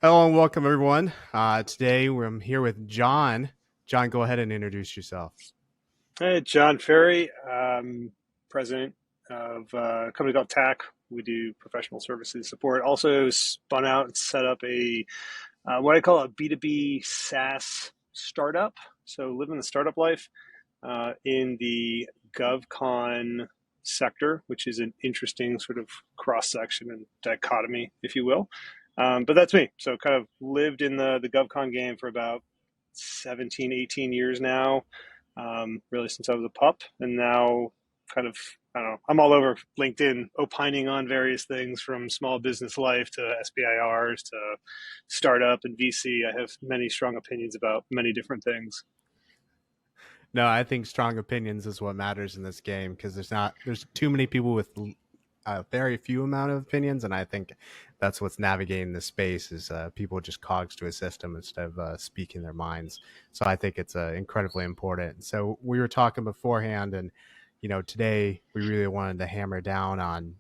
Hello and welcome, everyone. Today I'm here with John. John, go ahead and introduce yourself. Hey, John Ferry, president of a company called TAC. We do professional services support. Also spun out and set up a what I call a B2B SaaS startup. So living the startup life in the GovCon sector, which is an interesting sort of cross section and dichotomy, if you will. But that's me. So kind of lived in the GovCon game for about 17, 18 years now, really since I was a pup. And now kind of, I don't know, I'm all over LinkedIn opining on various things from small business life to SBIRs to startup and VC. I have many strong opinions about many different things. No, I think strong opinions is what matters in this game because there's too many people with a very few amount of opinions, and I think that's what's navigating the space is people just cogs to a system instead of speaking their minds. So I think it's incredibly important. So we were talking beforehand, and today we really wanted to hammer down on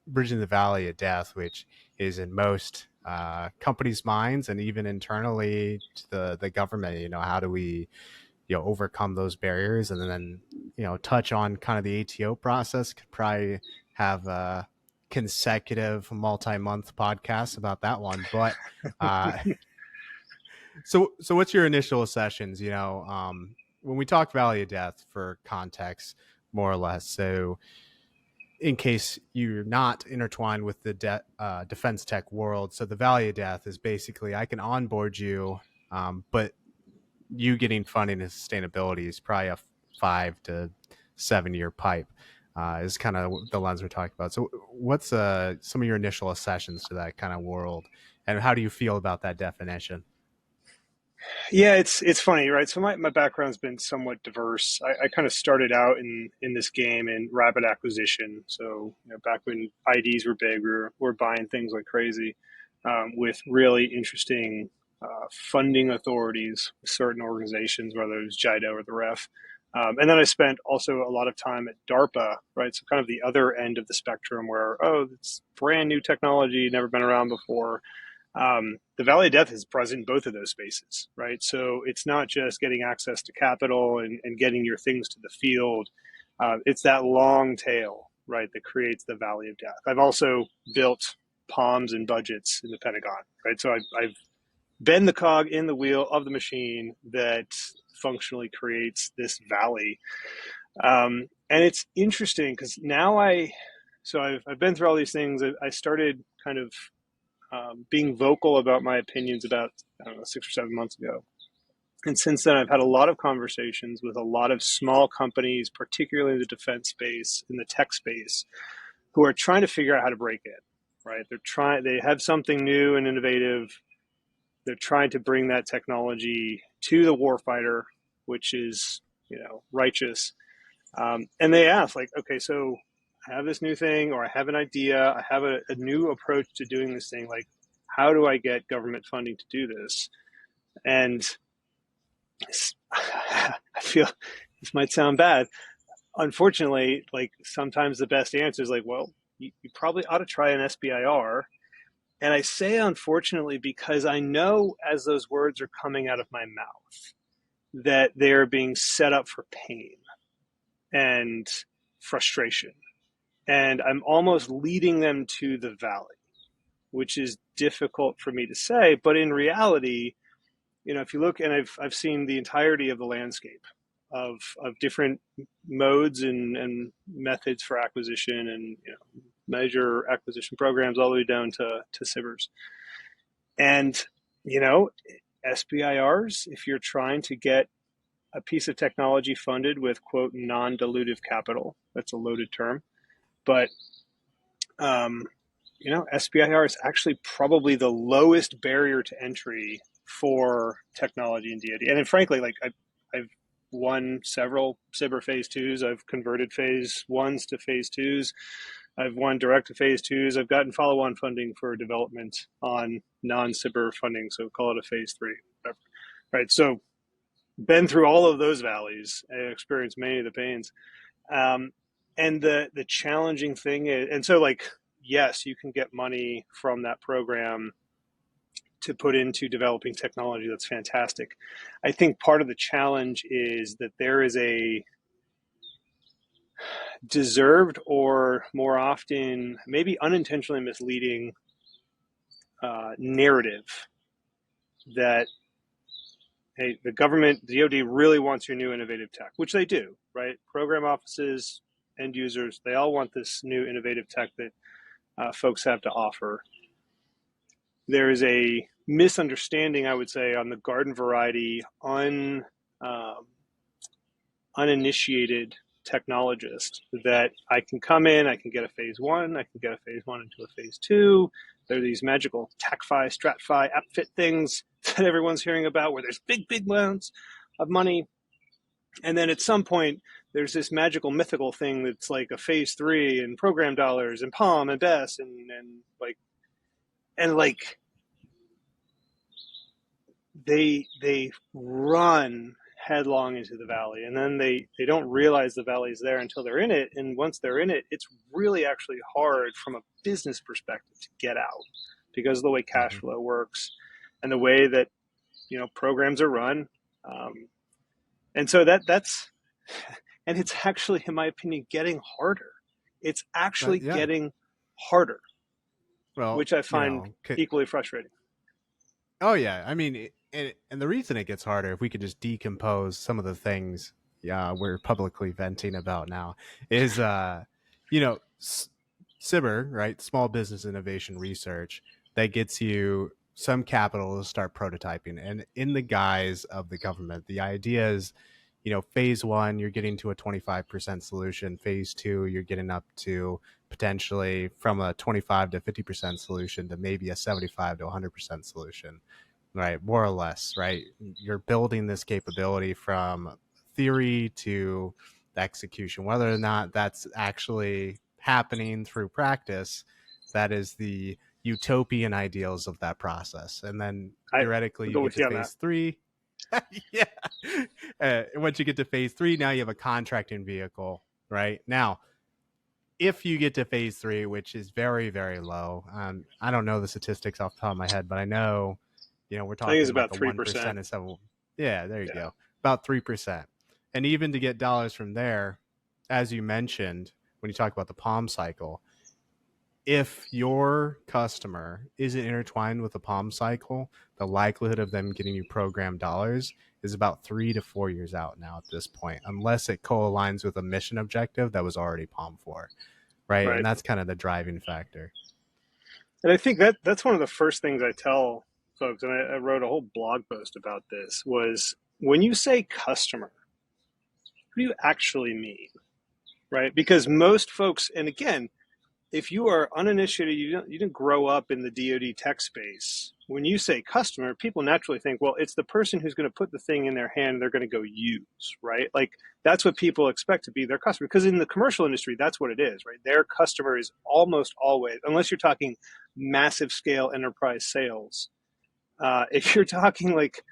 bridging the valley of death, which is in most companies' minds and even internally to the government. How do we overcome those barriers, and then touch on kind of the ATO process. Could probably have a consecutive multi-month podcast about that one, but uh so what's your initial sessions? When we talk Valley of Death, for context, more or less, so in case you're not intertwined with the defense tech world, so the Valley of Death is basically I can onboard you, but you getting funding and sustainability is probably a 5 to 7 year pipe, is kind of the lens we're talking about. So what's some of your initial accessions to that kind of world, and how do you feel about that definition? Yeah, it's funny, right? So my background's been somewhat diverse. I kind of started out in this game in rapid acquisition. So back when IDs were big, we were buying things like crazy, with really interesting funding authorities, certain organizations, whether it was JIDO or the REF. And then I spent also a lot of time at DARPA, right? So kind of the other end of the spectrum where, oh, it's brand new technology, never been around before. The Valley of Death is present in both of those spaces, right? So it's not just getting access to capital and getting your things to the field. It's that long tail, right, that creates the Valley of Death. I've also built POMs and budgets in the Pentagon, right? So I've been the cog in the wheel of the machine that functionally creates this valley. And it's interesting because now I've been through all these things. I started kind of being vocal about my opinions about, I don't know, 6 or 7 months ago. And since then, I've had a lot of conversations with a lot of small companies, particularly in the defense space, in the tech space, who are trying to figure out how to break in, right? They have something new and innovative. They're trying to bring that technology to the warfighter, which is, righteous. And they ask, like, okay, so I have this new thing, or I have an idea, I have a new approach to doing this thing. Like, how do I get government funding to do this? And I feel this might sound bad. Unfortunately, like sometimes the best answer is like, well, you probably ought to try an SBIR. And I say unfortunately because I know as those words are coming out of my mouth that they're being set up for pain and frustration. And I'm almost leading them to the valley, which is difficult for me to say. But in reality, if you look, and I've seen the entirety of the landscape of different modes and methods for acquisition and measure acquisition programs all the way down to SBIRs. And, SBIRs, if you're trying to get a piece of technology funded with, quote, non-dilutive capital, that's a loaded term, but, SBIR is actually probably the lowest barrier to entry for technology in DoD. And then frankly, like I've won several SBIR phase twos. I've converted phase ones to phase twos. I've won direct to phase twos. I've gotten follow-on funding for development on non-SBIR funding, so call it a phase three, whatever. Right. So been through all of those valleys and experienced many of the pains. And the challenging thing is, and so like, yes, you can get money from that program to put into developing technology. That's fantastic. I think part of the challenge is that there is a deserved or more often maybe unintentionally misleading narrative that, hey, the government, the DoD really wants your new innovative tech, which they do, right? Program offices, end users, they all want this new innovative tech that folks have to offer. There is a misunderstanding, I would say, on the garden variety, um, uninitiated technologist that I can come in, I can get a phase one, I can get a phase one into a phase two. There are these magical TACFI, StratFi, AppFit things that everyone's hearing about where there's big, big amounts of money. And then at some point, there's this magical mythical thing that's like a phase three and program dollars and Palm and Bess and like they run headlong into the valley, and then they don't realize the valley is there until they're in it, and once they're in it, it's really actually hard from a business perspective to get out because of the way cash Mm-hmm. flow works and the way that programs are run. And so that's and it's actually, in my opinion, getting harder. It's actually Yeah. getting harder, Well, which I find equally frustrating. oh yeah, I mean, and the reason it gets harder, if we could just decompose some of the things, yeah, we're publicly venting about now, is you know, SIBR, right, Small Business Innovation Research, that gets you some capital to start prototyping, and in the guise of the government, the idea is, phase one, you're getting to a 25% solution. Phase two, you're getting up to potentially from a 25 to 50% solution to maybe a 75 to 100% solution, right? More or less, right? You're building this capability from theory to the execution. Whether or not that's actually happening through practice, that is the utopian ideals of that process. And then I'll theoretically, you go get with to you on that. phase three. Yeah. Once you get to phase three, now you have a contracting vehicle, right? Now, if you get to phase three, which is very, very low, I don't know the statistics off the top of my head, but I know, we're I think it's talking like about a 3%. 1% and so, yeah, there you Yeah. go, about 3%. And even to get dollars from there, as you mentioned, when you talk about the Palm cycle, if your customer isn't intertwined with the Palm cycle, the likelihood of them getting you program dollars is about 3 to 4 years out now at this point, unless it co-aligns with a mission objective that was already Palm for, right? And Right. that's kind of the driving factor. And I think that's one of the first things I tell folks, and I wrote a whole blog post about this, was when you say customer, what do you actually mean? Right? Because most folks, and again, if you are uninitiated, you didn't grow up in the DoD tech space. When you say customer, people naturally think, well, it's the person who's going to put the thing in their hand and they're going to go use, right? Like that's what people expect to be their customer. Because in the commercial industry, that's what it is, right? Their customer is almost always, unless you're talking massive scale enterprise sales. If you're talking like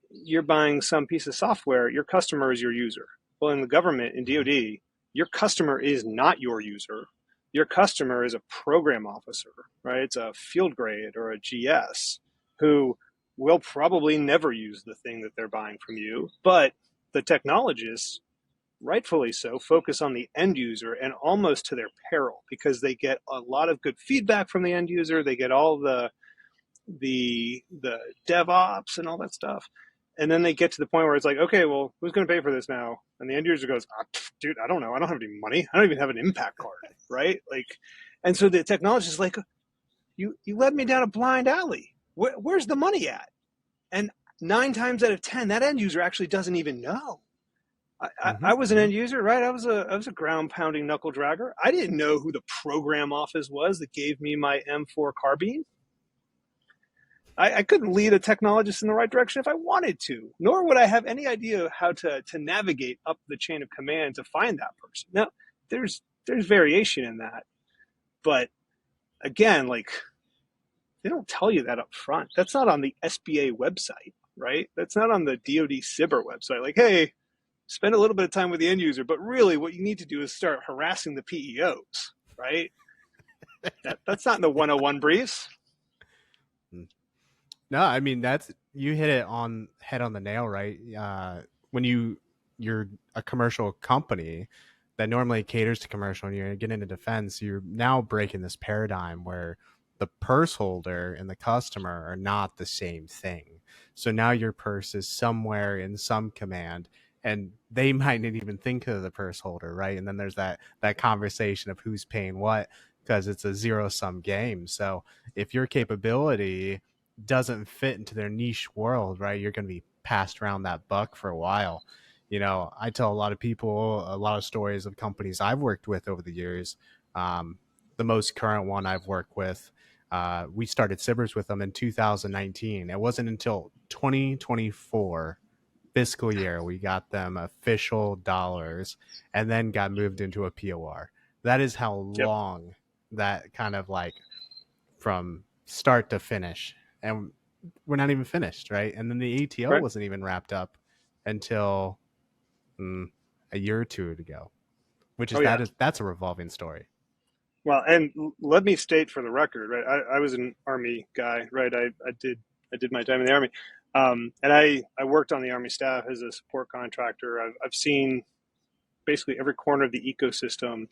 you're buying some piece of software, your customer is your user. Well, in the government, in Mhm. DoD, your customer is not your user. Your customer is a program officer, right? It's a field grade or a GS who will probably never use the thing that they're buying from you. But the technologists, rightfully so, focus on the end user and almost to their peril because they get a lot of good feedback from the end user. They get all the DevOps and all that stuff. And then they get to the point where it's like, okay, well, who's going to pay for this now? And the end user goes, dude, I don't know. I don't have any money. I don't even have an impact card, right? Like, and so the technologist is like, you led me down a blind alley. Where's the money at? And 9 times out of 10, that end user actually doesn't even know. I was an Hmm. end user, right? I was a ground pounding knuckle dragger. I didn't know who the program office was that gave me my M4 carbine. I couldn't lead a technologist in the right direction if I wanted to, nor would I have any idea how to navigate up the chain of command to find that person. Now, there's variation in that, but again, like they don't tell you that up front. That's not on the SBA website, right? That's not on the DoD CIBR website. Like, hey, spend a little bit of time with the end user, but really what you need to do is start harassing the PEOs, right? That's not in the 101 briefs. No, I mean that's you hit it on head on the nail, right? When you're a commercial company that normally caters to commercial, and you're getting into defense, you're now breaking this paradigm where the purse holder and the customer are not the same thing. So now your purse is somewhere in some command, and they might not even think of the purse holder, right? And then there's that conversation of who's paying what because it's a zero sum game. So if your capability doesn't fit into their niche world, right, you're going to be passed around that buck for a while. I tell a lot of people a lot of stories of companies I've worked with over the years. The most current one I've worked with, we started Sibbers with them in 2019. It wasn't until 2024 fiscal year we got them official dollars and then got moved into a POR. That is how Yep. long that kind of like from start to finish. And we're not even finished, right? And then the ATO Right. wasn't even wrapped up until a year or two ago, which Oh is yeah. that's a revolving story. Well, and let me state for the record, right? I was an Army guy, right? I did my time in the Army, and I worked on the Army staff as a support contractor. I've seen basically every corner of the ecosystem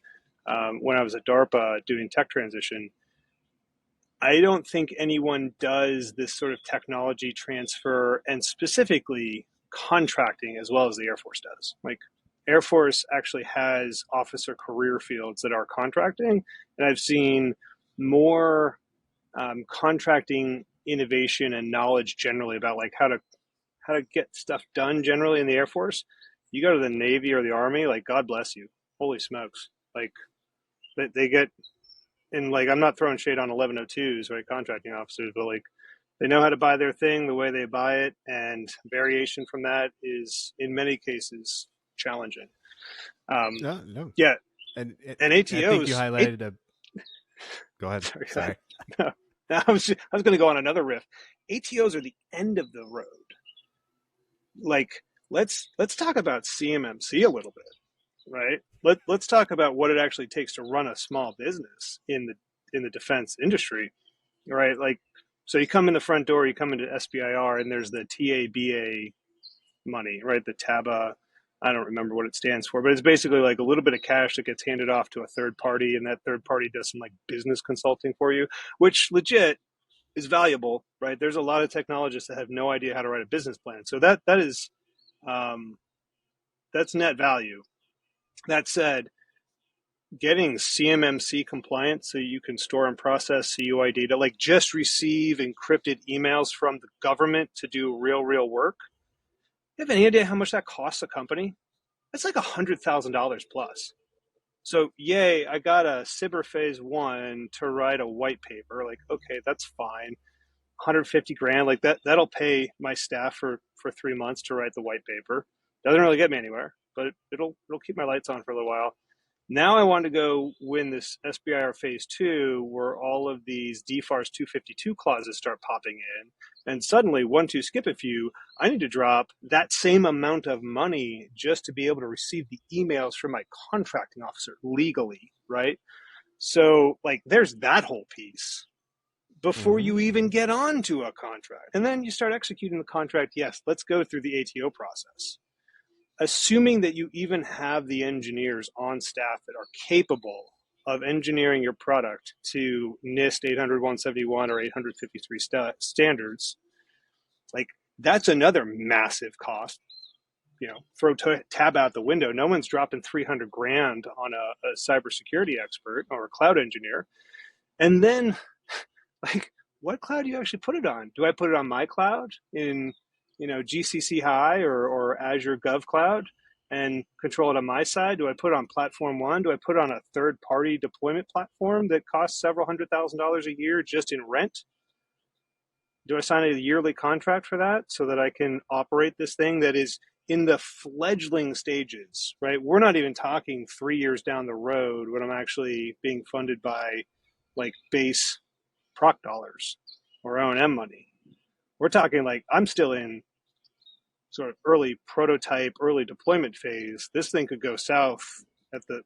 when I was at DARPA doing tech transition. I don't think anyone does this sort of technology transfer and specifically contracting as well as the Air Force does. Like, Air Force actually has officer career fields that are contracting, and I've seen more contracting innovation and knowledge generally about like how to get stuff done generally in the Air Force. You go to the Navy or the Army, like, God bless you, holy smokes, like they get, and like, I'm not throwing shade on 1102s, right, contracting officers, but like, they know how to buy their thing the way they buy it, and variation from that is in many cases challenging. Um, No, no. yeah, And and I think you ATOs. highlighted a. Go ahead. Sorry, go ahead. Sorry. No, I was going to go on another riff. ATOs are the end of the road. Like, let's talk about CMMC a little bit, right? Let's talk about what it actually takes to run a small business in the defense industry, right? Like, so you come in the front door, you come into SBIR, and there's the TABA money, right? The TABA, I don't remember what it stands for, but it's basically like a little bit of cash that gets handed off to a third party, and that third party does some like business consulting for you, which legit is valuable, right? There's a lot of technologists that have no idea how to write a business plan, so that is um, that's net value. That said, getting CMMC compliant so you can store and process CUI data, like just receive encrypted emails from the government to do real work. You have any idea how much that costs a company? That's like $100,000 plus. So yay, I got a Cyber Phase 1 to write a white paper. Like, okay, that's fine. 150 grand, like that'll pay my staff for 3 months to write the white paper. Doesn't really get me anywhere, but it'll keep my lights on for a little while. Now I want to go win this SBIR Phase 2, where all of these DFARS 252 clauses start popping in. And suddenly, one, two, skip a few, I need to drop that same amount of money just to be able to receive the emails from my contracting officer legally, right? So, like, there's that whole piece before Mm-hmm. you even get onto a contract. And then you start executing the contract. Yes, let's go through the ATO process. Assuming that you even have the engineers on staff that are capable of engineering your product to NIST 800-171 or 853 standards, like, that's another massive cost. Throw tab out the window. No one's dropping 300 grand on a cybersecurity expert or a cloud engineer. And then, like, what cloud do you actually put it on? Do I put it on my cloud in GCC High or Azure GovCloud and control it on my side? Do I put it on Platform One? Do I put it on a third party deployment platform that costs several $100,000 a year just in rent? Do I sign a yearly contract for that so that I can operate this thing that is in the fledgling stages, right? We're not even talking 3 years down the road when I'm actually being funded by like base proc dollars or O&M money. We're talking like I'm still in sort of early prototype, early deployment phase, this thing could go south at the,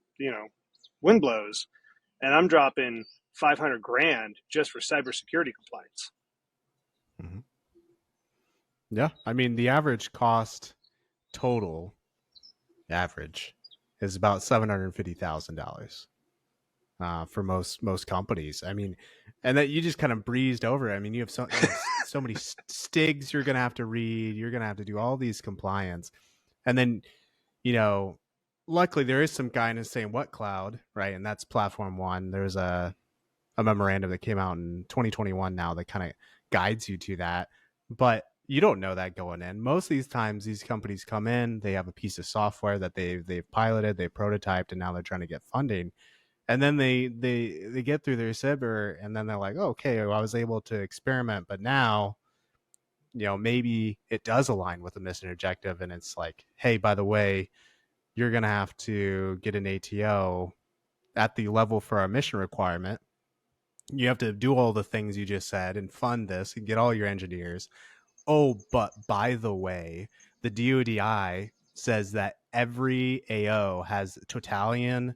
wind blows, and I'm dropping 500 grand just for cybersecurity compliance. Mhm. Yeah, I mean the average cost total average is about $750,000 for most companies. I mean, and that you just kind of breezed over. I mean, you have so many stigs you're gonna have to read. You're gonna have to do all these compliance, and then you know, luckily there is some guidance saying what cloud, right? And that's platform one. There's a memorandum that came out in 2021 now that kind of guides you to that. But you don't know that going in. Most of these times, these companies come in, they have a piece of software that they've piloted, they prototyped, and now they're trying to get funding. And then they get through their cyber, and then they're like, oh, okay, well, I was able to experiment, but now maybe it does align with the mission objective, and it's like, hey, by the way, you're gonna have to get an ATO at the level for our mission requirement. You have to do all the things you just said and fund this and get all your engineers. Oh, but by the way, the DoDI says that every AO has totalitarian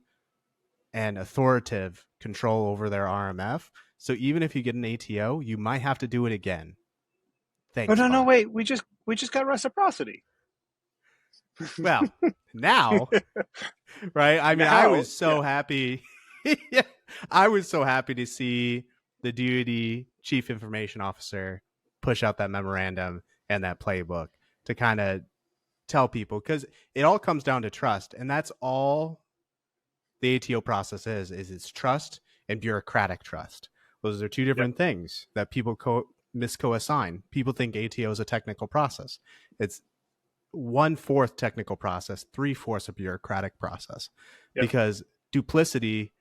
and authoritative control over their RMF. So even if you get an ATO, you might have to do it again. Oh Thanks, no, no, bye. wait, we just got reciprocity. Well, now, right? I mean, I Now, was yeah. so happy. Yeah, I was so happy to see the DoD chief information officer push out that memorandum and that playbook to kind of tell people, because it all comes down to trust, and that's all the ATO process is it's trust and bureaucratic trust. Those are two Yep. different things that people misco-assign. People think ATO is a technical process. It's 1/4 technical process, 3/4 a bureaucratic process, Yep. because duplicity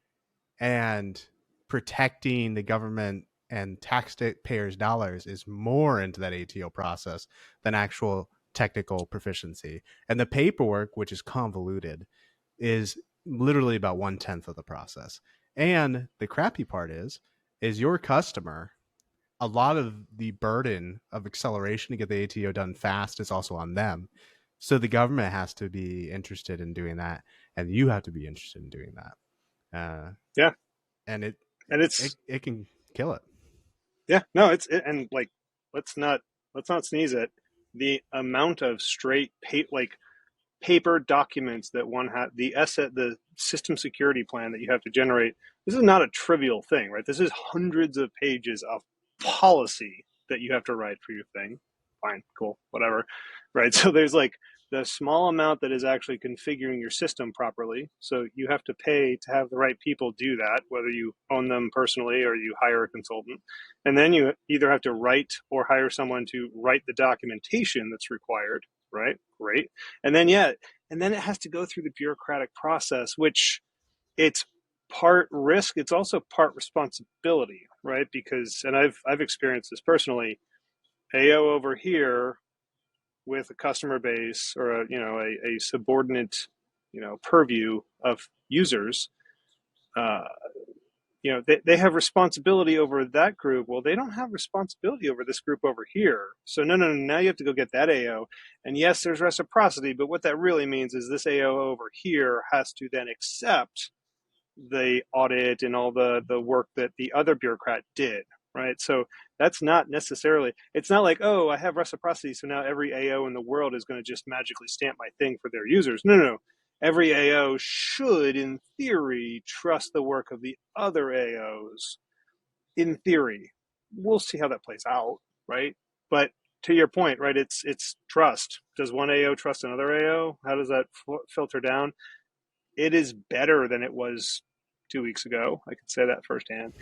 and protecting the government and taxpayers' dollars is more into that ATO process than actual technical proficiency. And the paperwork, which is convoluted, is literally about 1/10 of the process. And the crappy part is your customer. A lot of the burden of acceleration to get the ATO done fast is also on them. So the government has to be interested in doing that, and you have to be interested in doing that. Yeah. And And it can kill it. yeah, no, and like, let's not let's not sneeze at the amount of straight like paper documents that one had, the system security plan that you have to generate. This is not a trivial thing, right? This is hundreds of pages of policy that you have to write for your thing. Fine, cool, whatever, right? So there's like the small amount that is actually configuring your system properly. So you have to pay to have the right people do that, whether you own them personally or you hire a consultant. And then you either have to write or hire someone to write the documentation that's required, right? Great. And then, yeah, and then it has to go through the bureaucratic process, which it's part risk, it's also part responsibility, right? Because, and I've experienced this personally. AO over here with a customer base or a subordinate purview of users, uh, they have responsibility over that group. Well, they don't have responsibility over this group over here. So no, no, no, now you have to go get that AO. And yes, there's reciprocity, but what that really means is this AO over here has to then accept the audit and all the work that the other bureaucrat did, right? So that's not necessarily, it's not like, oh, I have reciprocity, so now every AO in the world is going to just magically stamp my thing for their users. No, no, no. Every AO should, in theory, trust the work of the other AOs. In theory, we'll see how that plays out, right? But to your point, right? It's trust. Does one AO trust another AO? How does that filter down? It is better than it was 2 weeks ago. I can say that firsthand.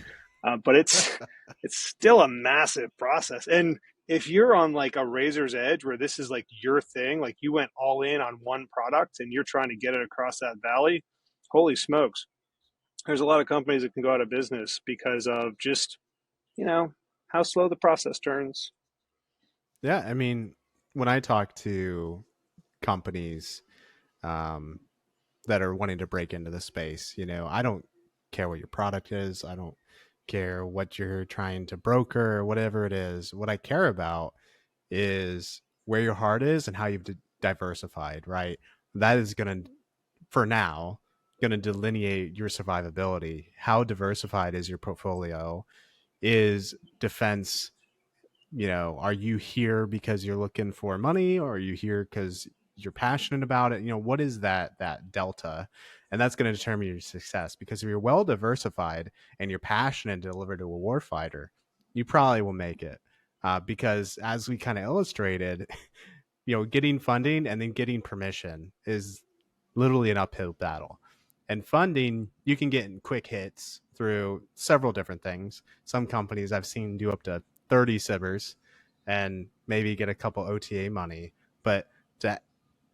But it's still a massive process. And if you're on like a razor's edge where this is like your thing, like you went all in on one product and you're trying to get it across that valley, holy smokes. There's a lot of companies that can go out of business because of just, you know, how slow the process turns. Yeah, I mean, when I talk to companies um, that are wanting to break into the space, I don't care what your product is. I don't care what you're trying to broker or whatever it is. What I care about is where your heart is and how you've diversified, right? That is going to, for now, going to delineate your survivability. How diversified is your portfolio? Is defense, are you here because you're looking for money, or are you here because you're passionate about it? What is that delta? And that's going to determine your success, because if you're well diversified and you're passionate to deliver to a warfighter, you probably will make it. Because as we kind of illustrated, getting funding and then getting permission is literally an uphill battle. And funding, you can get in quick hits through several different things. Some companies I've seen do up to 30 SIBRs and maybe get a couple OTA money. But to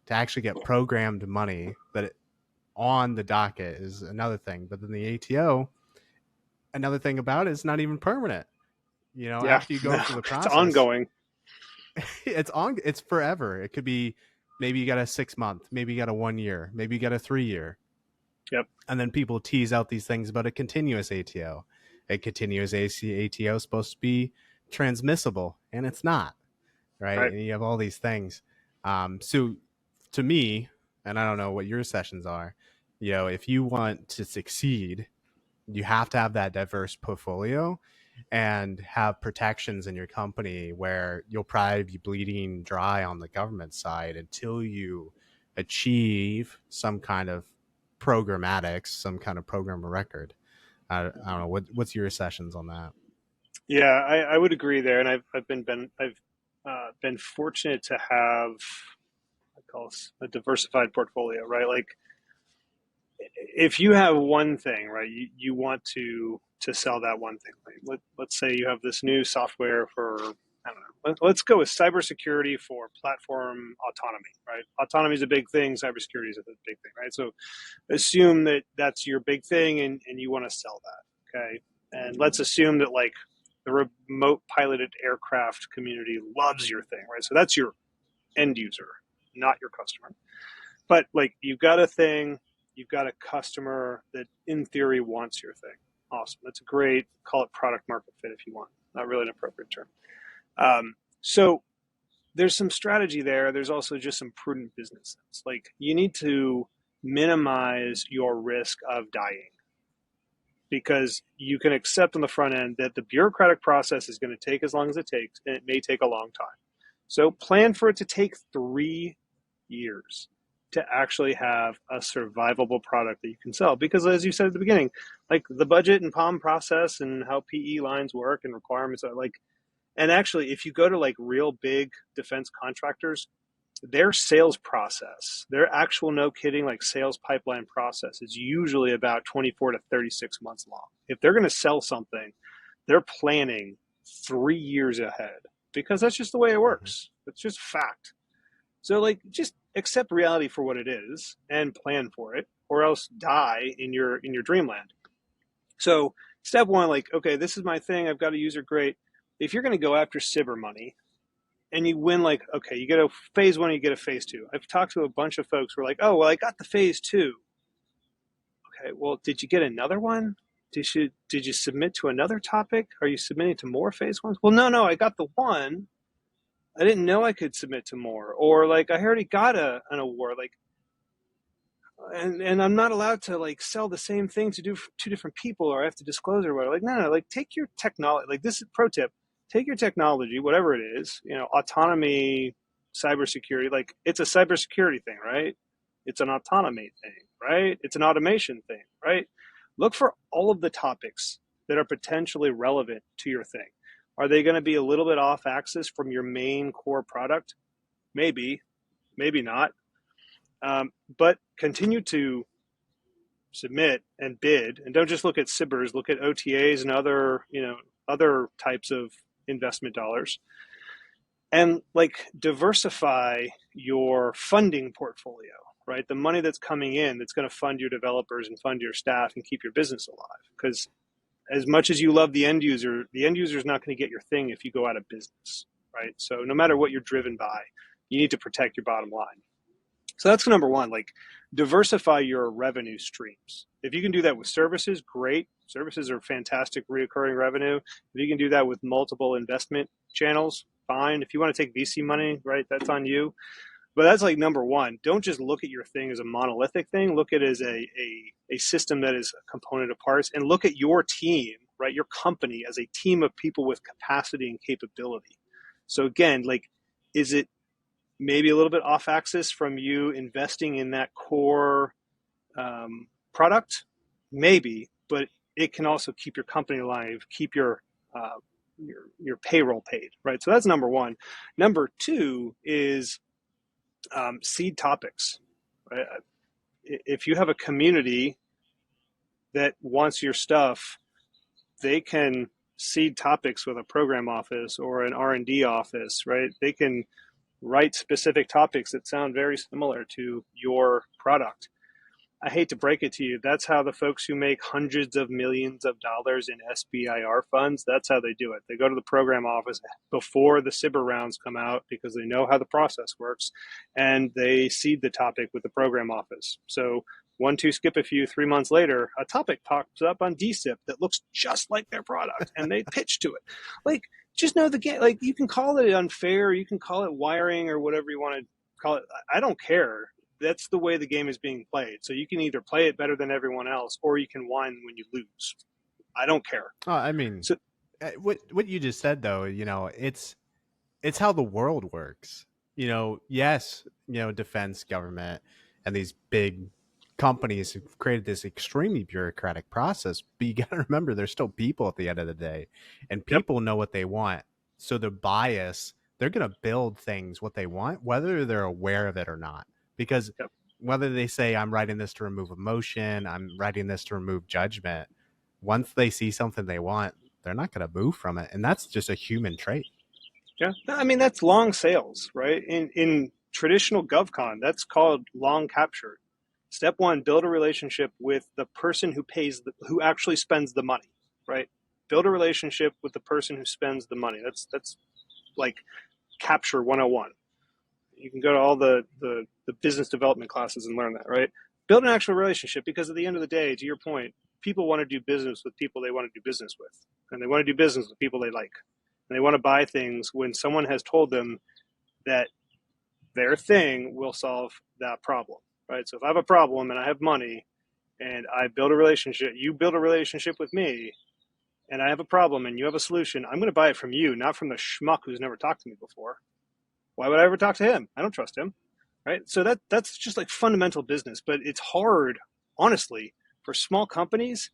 actually get programmed money on the docket is another thing. But then the ATO, another thing about it, is not even permanent. Yeah, After you go no, through the it's process, ongoing. it's forever. It could be, maybe you got a 6 month, maybe you got a 1 year, maybe you got a 3 year. Yep. And then people tease out these things about a continuous ATO. A continuous ATO is supposed to be transmissible, and it's not, right? Right. And you have all these things. So to me, and I don't know what your sessions are, if you want to succeed, you have to have that diverse portfolio and have protections in your company, where you'll probably be bleeding dry on the government side until you achieve some kind of programmatics, some kind of program of record. I don't know what's your sessions on that. Yeah, I would agree there, and I've been fortunate to have, I call it, a diversified portfolio, right? Like, if you have one thing, right, you want to sell that one thing. Right? Let's say you have this new software for, I don't know. Let's go with cybersecurity for platform autonomy, right? Autonomy is a big thing. Cybersecurity is a big thing, right? So assume that that's your big thing, and you want to sell that, okay? And let's assume that, like, the remote piloted aircraft community loves your thing, right? So that's your end user, not your customer. But, like, you've got a thing, you've got a customer that in theory wants your thing. Awesome. That's a great, call it product market fit if you want. Not really an appropriate term. So there's some strategy there. There's also just some prudent business sense. Like, you need to minimize your risk of dying, because you can accept on the front end that the bureaucratic process is going to take as long as it takes, and it may take a long time. So plan for it to take 3 years to actually have a survivable product that you can sell. Because, as you said at the beginning, like, the budget and POM process and how PE lines work and requirements are like, and actually, if you go to like real big defense contractors, their sales process, their actual, no kidding, like, sales pipeline process is usually about 24 to 36 months long. If they're going to sell something, they're planning 3 years ahead, because that's just the way it Mm-hmm. works. It's just fact. So, like, just accept reality for what it is and plan for it, or else die in your dreamland. So step one, like, okay, this is my thing. I've got a user, great. If you're going to go after cyber money and you win, like, okay, you get a phase one, you get a phase two. I've talked to a bunch of folks who are like, oh, well, I got the phase two. Okay, well, did you get another one? Did you submit to another topic? Are you submitting to more phase ones? Well, no, I got the one. I didn't know I could submit to more. Or, like, I already got an award. Like, and I'm not allowed to, like, sell the same thing to two different people, or I have to disclose it or whatever. Like, no, like, take your technology. Like, this is pro tip: take your technology, whatever it is, autonomy, cybersecurity. Like, it's a cybersecurity thing, right? It's an autonomy thing, right? It's an automation thing, right? Look for all of the topics that are potentially relevant to your thing. Are they going to be a little bit off axis from your main core product? Maybe, maybe not. But continue to submit and bid, and don't just look at SIBRs. Look at OTAs and other types of investment dollars, and, like, diversify your funding portfolio. Right, the money that's coming in that's going to fund your developers and fund your staff and keep your business alive. Because as much as you love the end user is not going to get your thing if you go out of business. Right, so no matter what you're driven by, you need to protect your bottom line. So that's number one, like, diversify your revenue streams. If you can do that with services, great. Services are fantastic reoccurring revenue. If you can do that with multiple investment channels, fine. If you want to take VC money, right, that's on you. But that's like number one. Don't just look at your thing as a monolithic thing. Look at it as a system that is a component of parts, and look at your team, right, your company as a team of people with capacity and capability. So again, like, is it maybe a little bit off axis from you investing in that core product? Maybe, but it can also keep your company alive, keep your payroll paid, right? So that's number one. Number two is seed topics, right? If you have a community that wants your stuff, they can seed topics with a program office or an R&D office, right? They can write specific topics that sound very similar to your product. I hate to break it to you. That's how the folks who make hundreds of millions of dollars in SBIR funds, that's how they do it. They go to the program office before the SIBR rounds come out because they know how the process works, and they seed the topic with the program office. So 1, 2, skip a few, 3 months later, a topic pops up on DSIP that looks just like their product, and they pitch to it. Like, just know the game. Like, you can call it unfair, you can call it wiring or whatever you want to call it. I don't care. That's the way the game is being played. So you can either play it better than everyone else, or you can whine when you lose. I don't care. I mean, So what you just said though, it's how the world works. Yes, defense, government, and these big companies have created this extremely bureaucratic process, but you got to remember there's still people at the end of the day, and yep, people know what they want. So the bias, they're going to build things what they want, whether they're aware of it or not. Because yep. whether they say, I'm writing this to remove emotion, I'm writing this to remove judgment, once they see something they want, they're not going to move from it. And that's just a human trait. Yeah. I mean, that's long sales, right? In traditional GovCon, that's called long capture. Step one, build a relationship with the person who actually spends the money, right? Build a relationship with the person who spends the money. That's like capture 101. You can go to all the business development classes and learn that, right? Build an actual relationship, because at the end of the day, to your point, people want to do business with people they want to do business with, and they want to do business with people they like, and they want to buy things when someone has told them that their thing will solve that problem, right? So if I have a problem and I have money and I build a relationship, you build a relationship with me, and I have a problem and you have a solution, I'm going to buy it from you, not from the schmuck who's never talked to me before. Why would I ever talk to him? I don't trust him, right? So that's just like fundamental business, but it's hard, honestly, for small companies.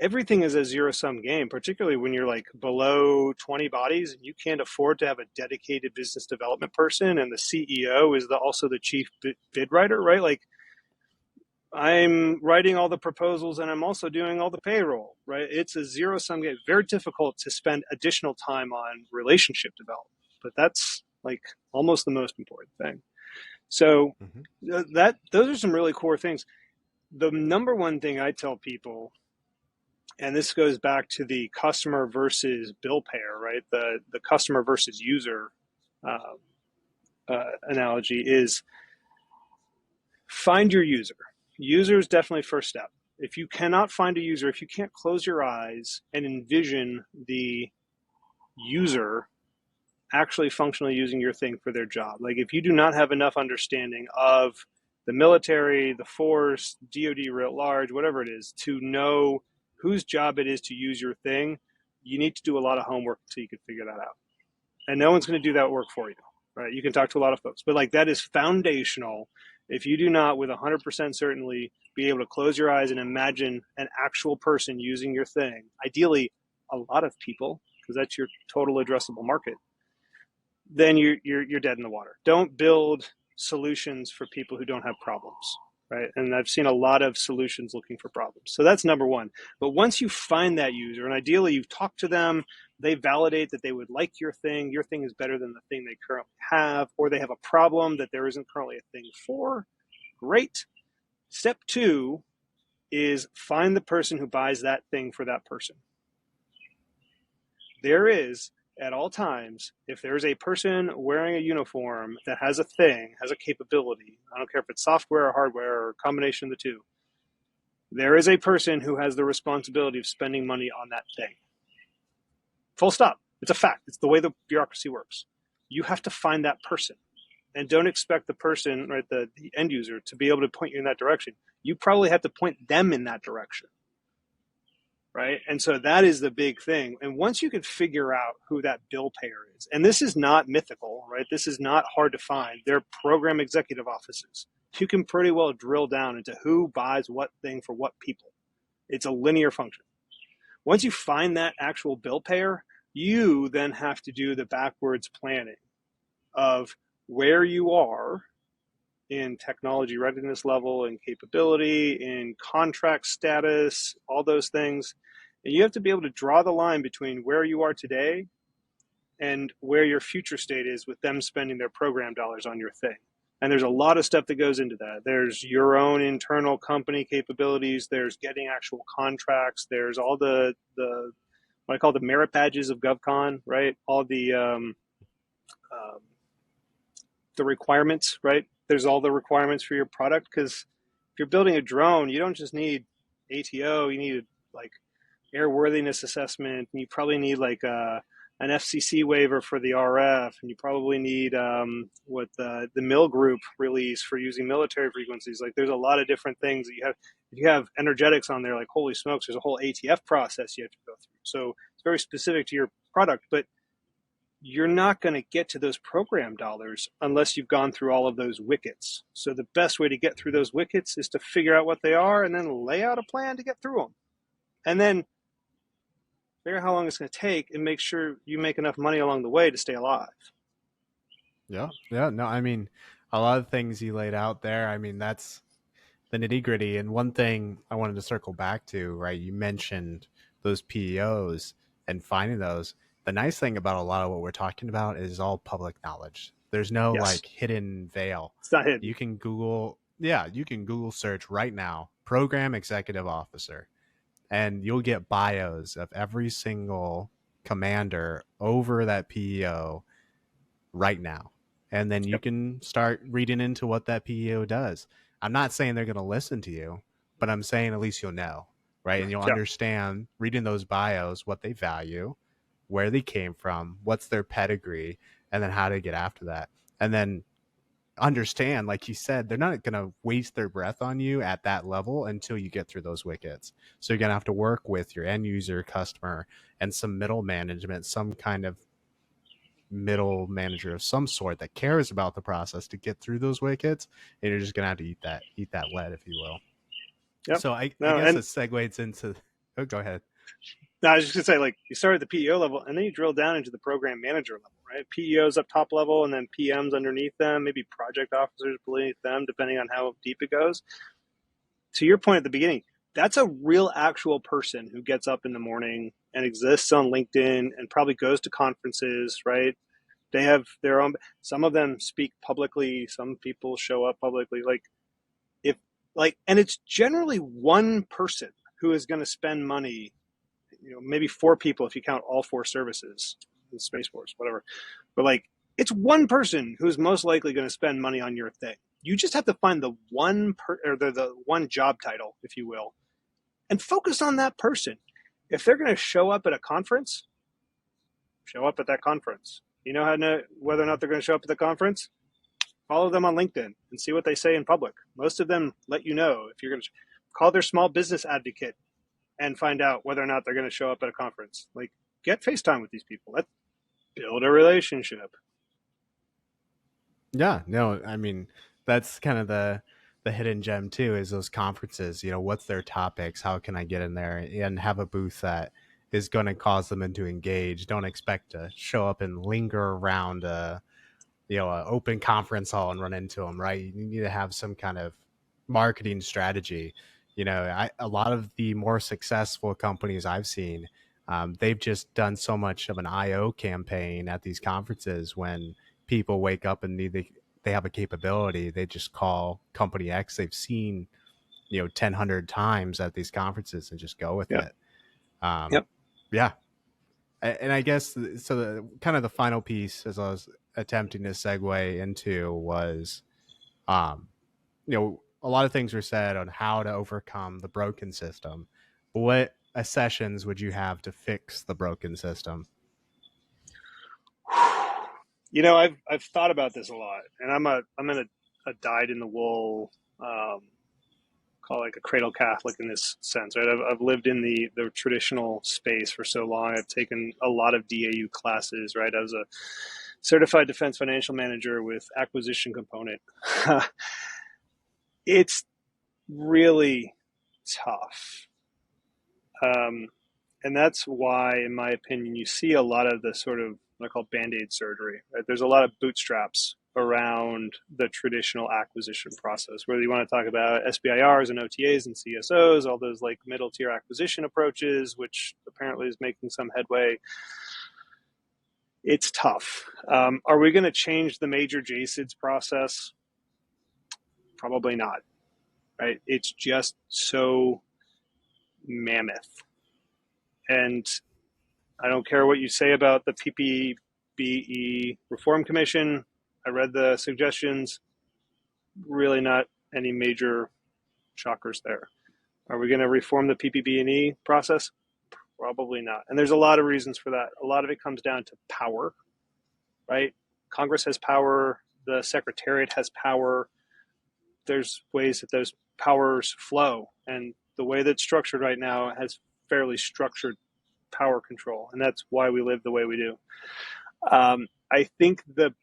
Everything is a zero sum game, particularly when you're like below 20 bodies and you can't afford to have a dedicated business development person, and the CEO is also the chief bid writer, right? Like, I'm writing all the proposals and I'm also doing all the payroll, right? It's a zero sum game. Very difficult to spend additional time on relationship development, but that's like almost the most important thing. So those are some really core things. The number one thing I tell people, and this goes back to the customer versus bill payer, right? The customer versus user analogy is find your user. User is definitely first step. If you cannot find a user, if you can't close your eyes and envision the user actually functionally using your thing for their job, like if you do not have enough understanding of the military, the force, DoD writ large, whatever it is, to know whose job it is to use your thing, you need to do a lot of homework until you can figure that out. And no one's going to do that work for you, right? You can talk to a lot of folks, but like that is foundational. If you do not, with 100% certainty, be able to close your eyes and imagine an actual person using your thing, ideally a lot of people, because that's your total addressable market, then you're dead in the water. Don't build solutions for people who don't have problems, right? And I've seen a lot of solutions looking for problems. So that's number one. But once you find that user, and ideally you've talked to them, they validate that they would like your thing is better than the thing they currently have, or they have a problem that there isn't currently a thing for, great. Step two is find the person who buys that thing for that person. There is, at all times, if there's a person wearing a uniform that has a thing, has a capability, I don't care if it's software or hardware or a combination of the two, there is a person who has the responsibility of spending money on that thing. Full stop. It's a fact. It's the way the bureaucracy works. you have to find that person, and don't expect the person, right, the end user, to be able to point you in that direction. You probably have to point them in that direction, right? And so that is the big thing. And once you can figure out who that bill payer is, and this is not mythical, right? This is not hard to find. They're program executive offices. You can pretty well drill down into who buys what thing for what people. It's a linear function. Once you find that actual bill payer, you then have to do the backwards planning of where you are in technology readiness level and capability, in contract status, all those things. And you have to be able to draw the line between where you are today and where your future state is with them spending their program dollars on your thing. And there's a lot of stuff that goes into that. There's your own internal company capabilities. There's getting actual contracts. There's all the what I call the merit badges of GovCon, right? All um, the requirements, right? There's all the requirements for your product, because if you're building a drone, you don't just need ATO. You need like airworthiness assessment, and you probably need like an FCC waiver for the RF, and you probably need what the mill group release for using military frequencies. Like there's a lot of different things that you have. If you have energetics on there, like holy smokes, there's a whole ATF process you have to go through. So it's very specific to your product, but you're not going to get to those program dollars unless you've gone through all of those wickets. So the best way to get through those wickets is to figure out what they are and then lay out a plan to get through them. And then figure out how long it's going to take and make sure you make enough money along the way to stay alive. Yeah. Yeah. No, I mean, a lot of things you laid out there. I mean, that's the nitty gritty. And one thing I wanted to circle back to, right? You mentioned those PEOs and finding those. The nice thing about a lot of what we're talking about is all public knowledge. There's no Yes, like hidden veil. it's not hidden. You can Google, yeah, you can Google search right now, program executive officer, and you'll get bios of every single commander over that PEO right now. And then you Yep. can start reading into what that PEO does. I'm not saying they're going to listen to you, but I'm saying at least you'll know, right? And you'll Yeah. understand reading those bios what they value, where they came from, what's their pedigree, and then how to get after that. And then understand, like you said, they're not going to waste their breath on you at that level until you get through those wickets. So you're going to have to work with your end user customer and some middle management, some kind of middle manager of some sort that cares about the process to get through those wickets, and you're just gonna have to eat that lead, if you will. Yep. So I No, guess and it segues into, oh, go ahead. no, I was just gonna say, like, you start at the PEO level, and then you drill down into the program manager level, right? PEOs up top level, and then PMs underneath them, maybe project officers beneath them, depending on how deep it goes. To your point at the beginning, that's a real actual person who gets up in the morning and exists on LinkedIn and probably goes to conferences, right? They have their own. Some of them speak publicly. Some people show up publicly. If and it's generally one person who is going to spend money. Maybe four people if you count all four services, the Space Force, whatever. But it's one person who's most likely going to spend money on your thing. You just have to find the one or the one job title, if you will, and focus on that person. If they're going to show up at a conference, show up at that conference. You know how to know whether or not they're going to show up at the conference? Follow them on LinkedIn and see what they say in public. Most of them let you know if you're going to call their small business advocate and find out whether or not they're going to show up at a conference. Get FaceTime with these people. Let's build a relationship. Yeah, no, I mean, that's kind of the hidden gem too, is those conferences. What's their topics? How can I get in there and have a booth that is going to cause them to engage? Don't expect to show up and linger around an open conference hall and run into them, right? You need to have some kind of marketing strategy. A lot of the more successful companies I've seen, they've just done so much of an IO campaign at these conferences. When people wake up and they have a capability, they just call company X they've seen 1,000 times at these conferences and just go with Yep. it. Yep. Yeah. And I guess so. Kind of the final piece, as I was attempting to segue into, was, a lot of things were said on how to overcome the broken system. What sessions would you have to fix the broken system? I've thought about this a lot, and I'm in a dyed in the wool, call it like a cradle Catholic in this sense, right? I've lived in the traditional space for so long. I've taken a lot of DAU classes, right? I was a certified defense financial manager with acquisition component. It's really tough. Um, and that's why, in my opinion, you see a lot of the sort of what I call band-aid surgery. Right? There's a lot of bootstraps around the traditional acquisition process, whether you want to talk about SBIRs and OTAs and CSOs, all those like middle tier acquisition approaches, which apparently is making some headway. It's tough. Are we going to change the major JSIDS process? Probably not. Right? It's just so mammoth. And I don't care what you say about the PPBE Reform Commission. I read the suggestions. Really not any major shockers there. Are we going to reform the PPB&E process? Probably not. And there's a lot of reasons for that. A lot of it comes down to power, right? Congress has power. The Secretariat has power. There's ways that those powers flow. And the way that's structured right now has fairly structured power control. And that's why we live the way we do. I think the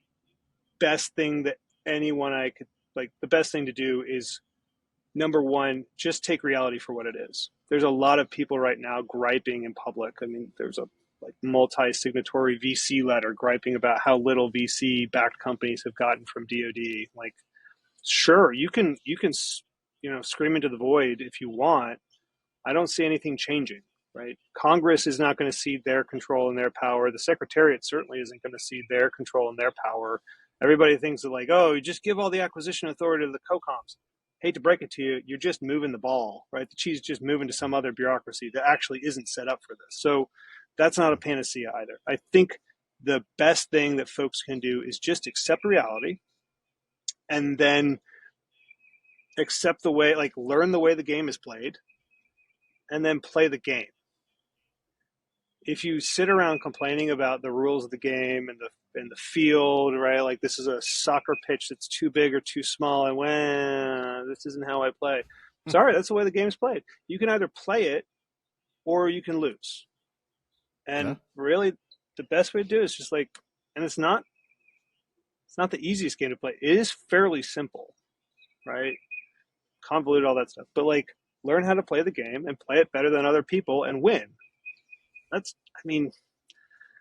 best thing that anyone I could like, the best thing to do is number one, just take reality for what it is. There's a lot of people right now griping in public. I mean, there's a like multi-signatory VC letter griping about how little VC-backed companies have gotten from DoD. Like, sure, you can scream into the void if you want. I don't see anything changing. Right? Congress is not going to cede their control and their power. The Secretariat certainly isn't going to cede their control and their power. Everybody thinks that like, oh, you just give all the acquisition authority to the COCOMs. Hate to break it to you, you're just moving the ball, right? The cheese is just moving to some other bureaucracy that actually isn't set up for this. So that's not a panacea either. I think the best thing that folks can do is just accept reality and then accept the way, like learn the way the game is played and then play the game. If you sit around complaining about the rules of the game and the field, right? Like this is a soccer pitch that's too big or too small, and when this isn't how I play. Sorry, that's the way the game's played. You can either play it or you can lose. Yeah. And really, the best way to do it is just like, and it's not the easiest game to play. It is fairly simple, right? Convoluted, all that stuff, but like learn how to play the game and play it better than other people and win. I mean,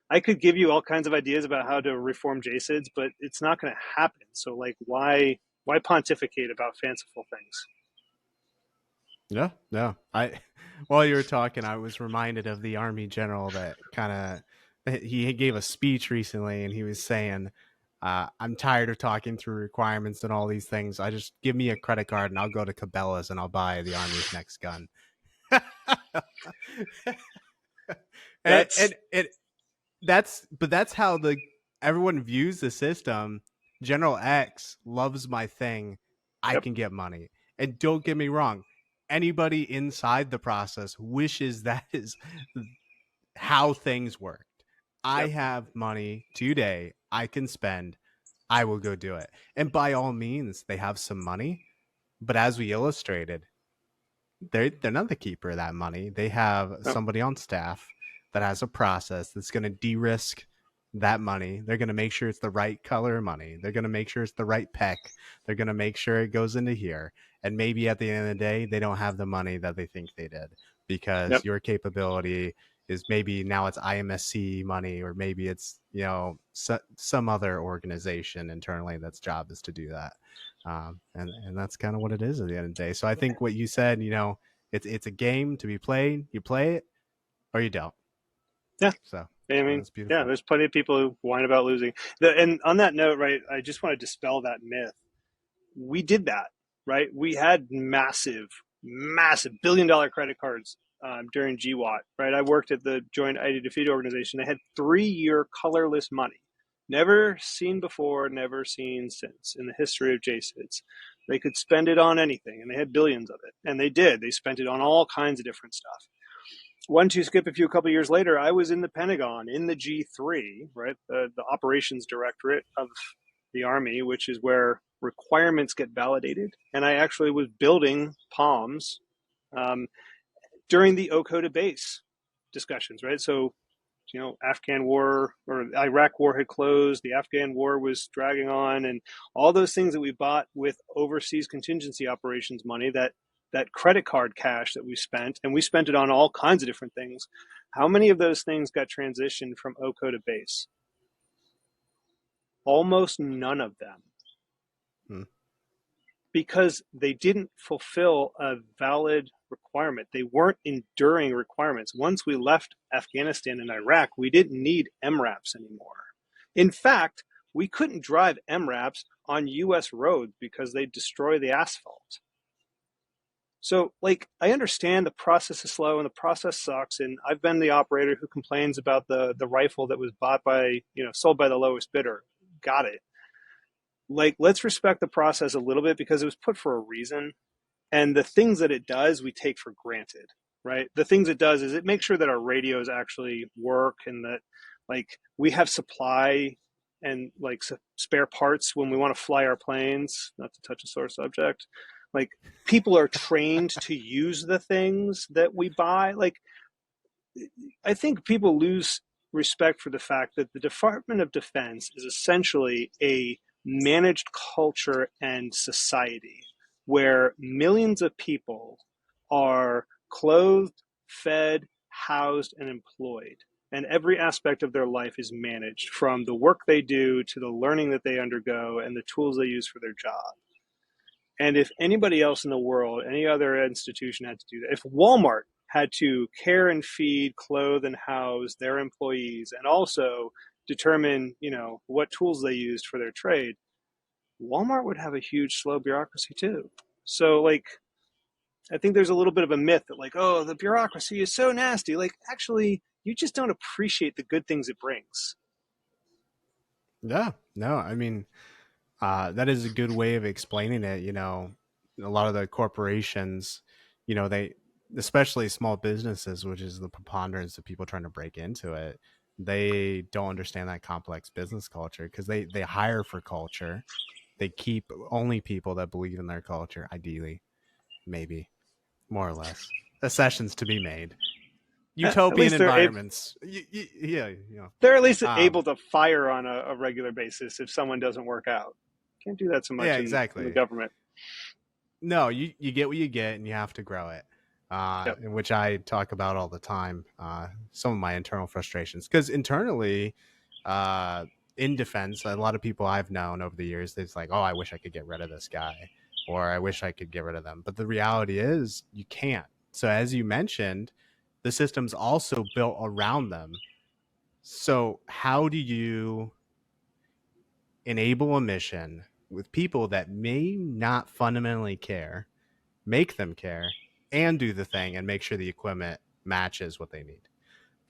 I could give you all kinds of ideas about how to reform JSIDs, but it's not going to happen. So, like, why pontificate about fanciful things? Yeah, yeah. While you were talking, I was reminded of the Army general that kind of he gave a speech recently, and he was saying, "I'm tired of talking through requirements and all these things. I just give me a credit card, and I'll go to Cabela's and I'll buy the Army's next gun." and, That's and it that's how the everyone views the system. General X loves my thing. I yep, can get money. And don't get me wrong, anybody inside the process wishes that is how things worked. I yep, have money today. I can spend. I will go do it. And by all means, they have some money. But as we illustrated, they're not the keeper of that money. They have no, somebody on staff that has a process that's going to de-risk that money. They're going to make sure it's the right color money. They're going to make sure it's the right PEC. They're going to make sure it goes into here. And maybe at the end of the day, they don't have the money that they think they did because yep, your capability is maybe now it's IMSC money, or maybe it's, some other organization internally that's job is to do that. And that's kind of what it is at the end of the day. So I think what you said, it's a game to be played. You play it or you don't. yeah. So I mean, that's yeah. beautiful. There's plenty of people who whine about losing. And on that note, right, I just want to dispel that myth. We did that, right? We had massive, massive billion-dollar credit cards during GWAT, right? I worked at the Joint ID Defeat Organization. They had 3-year colorless money, never seen before, never seen since in the history of JSIDs. They could spend it on anything, and they had billions of it, and they did. They spent it on all kinds of different stuff. one to skip a couple of years later, I was in the Pentagon in the G3, right, the operations directorate of the Army, which is where requirements get validated, and I actually was building palms um, during the OCODA base discussions, right? So, Afghan war or Iraq war had closed, the Afghan war was dragging on, and all those things that we bought with overseas contingency operations money, that credit card cash that we spent, and we spent it on all kinds of different things. How many of those things got transitioned from OCO to base? Almost none of them, Hmm. because they didn't fulfill a valid requirement. They weren't enduring requirements. Once we left Afghanistan and Iraq, we didn't need MRAPs anymore. In fact, we couldn't drive MRAPs on US roads because they destroy the asphalt. So, like, I understand the process is slow and the process sucks. And I've been the operator who complains about the rifle that was bought by, sold by the lowest bidder. Got it. Like, let's respect the process a little bit because it was put for a reason. And the things that it does, we take for granted, right? The things it does is it makes sure that our radios actually work and that, like, we have supply and like spare parts when we want to fly our planes, not to touch a sore subject. Like, people are trained to use the things that we buy. Like, I think people lose respect for the fact that the Department of Defense is essentially a managed culture and society where millions of people are clothed, fed, housed, and employed. And every aspect of their life is managed, from the work they do to the learning that they undergo and the tools they use for their job. And if anybody else in the world, any other institution had to do that, if Walmart had to care and feed, clothe, and house their employees and also determine, what tools they used for their trade, Walmart would have a huge, slow bureaucracy too. So, like, I think there's a little bit of a myth that, like, oh, the bureaucracy is so nasty. Like, actually, you just don't appreciate the good things it brings. Yeah, no, I mean, that is a good way of explaining it. A lot of the corporations, they, especially small businesses, which is the preponderance of people trying to break into it, they don't understand that complex business culture because they hire for culture. They keep only people that believe in their culture, ideally, maybe more or less. Accessions to be made. At Utopian least environments. Yeah, they're at least Um, able to fire on a regular basis if someone doesn't work out. Can't do that so yeah, much in the exactly. government. No, you get what you get, and you have to grow it. Yep. In which I talk about all the time. Some of my internal frustrations, because internally, uh, in defense, a lot of people I've known over the years, it's like, oh, I wish I could get rid of this guy, or I wish I could get rid of them. But the reality is, you can't. So as you mentioned, the system's also built around them. So how do you enable a mission with people that may not fundamentally care, make them care, and do the thing and make sure the equipment matches what they need?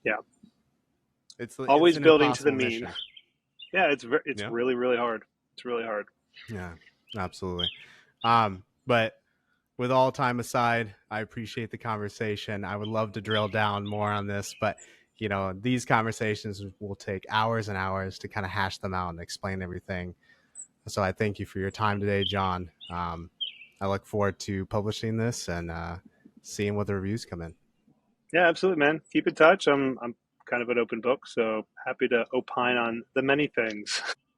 Yeah. It's Always an building to the impossible mean. mission. Yeah, it's Yeah, really really hard. It's really hard. yeah, absolutely. But with all time aside, I appreciate the conversation. I would love to drill down more on this, but these conversations will take hours and hours to kind of hash them out and explain everything. So I thank you for your time today, John. I look forward to publishing this and seeing what the reviews come in. Yeah, absolutely, man. Keep in touch. I'm kind of an open book, so happy to opine on the many things.